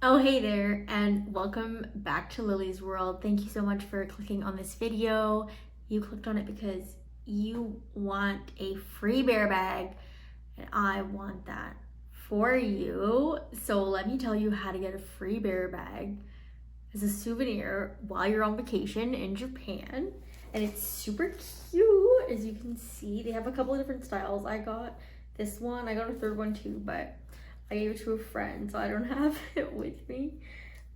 Oh, hey there, and welcome back to Lily's World. Thank you so much for clicking on this video. You clicked on it because you want a free bear bag, and I want that for you. So let me tell you how to get a free bear bag as a souvenir while you're on vacation in Japan. And it's super cute, as you can see. They have a couple of different styles. I got this one, I got a third one too, but I gave it to a friend, so I don't have it with me.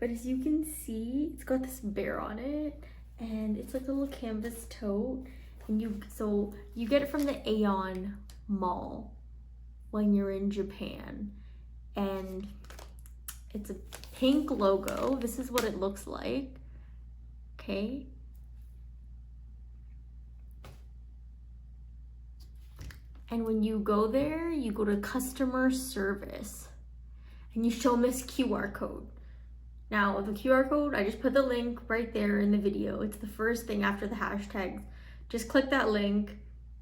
But as you can see, it's got this bear on it, and it's like a little canvas tote. And you get it from the Aeon mall when you're in Japan. And it's a pink logo. This is what it looks like. Okay. And when you go there, you go to customer service and you show them this QR code. Now, the QR code, I just put the link right there in the video. It's the first thing after the hashtags. Just click that link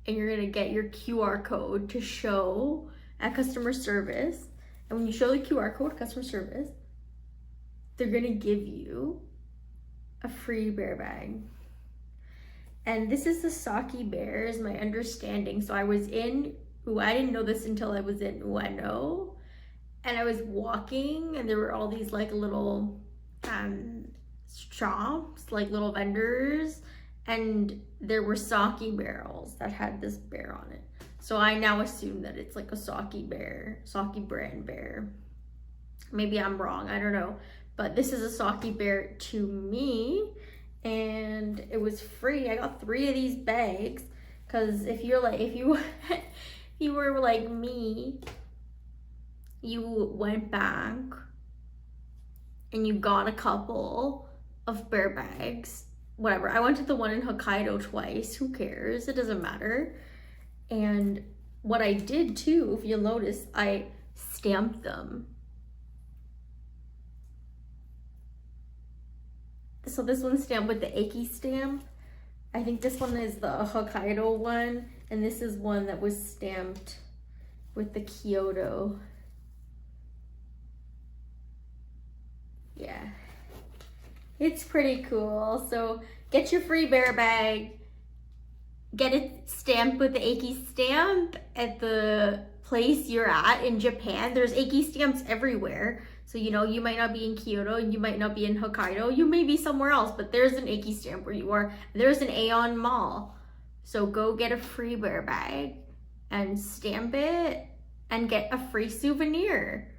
and you're gonna get your QR code to show at customer service. And when you show the QR code, customer service, they're gonna give you a free bear bag. And this is the Saki bear, is my understanding. So I was in, I didn't know this until I was in Ueno. And I was walking and there were all these like little shops, like little vendors. And there were Saki barrels that had this bear on it. So I now assume that it's like a Saki bear, Saki brand bear. Maybe I'm wrong, I don't know. But this is a Saki bear to me. And it was free. I got 3 of these bags because if you were like me, you went back and you got a couple of bear bags, whatever. I went to the one in Hokkaido twice. Who cares? It doesn't matter. And what I did too, if you'll notice, I stamped them. So this one's stamped with the Eki Stamp. I think this one is the Hokkaido one, and this is one that was stamped with the Kyoto. Yeah, it's pretty cool. So get your free bear bag, get it stamped with the Eki Stamp at the place you're at in Japan. There's Eki Stamps everywhere. So, you might not be in Kyoto and you might not be in Hokkaido. You may be somewhere else, but there's an Eki Stamp where you are. There's an Aeon mall. So go get a free bear bag and stamp it and get a free souvenir.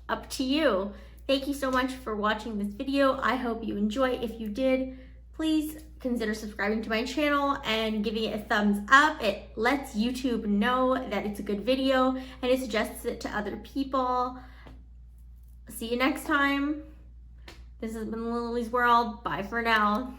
Up to you. Thank you so much for watching this video. I hope you enjoy. If you did, please consider subscribing to my channel and giving it a thumbs up. It lets YouTube know that it's a good video and it suggests it to other people. See you next time. This has been Lily's World. Bye for now.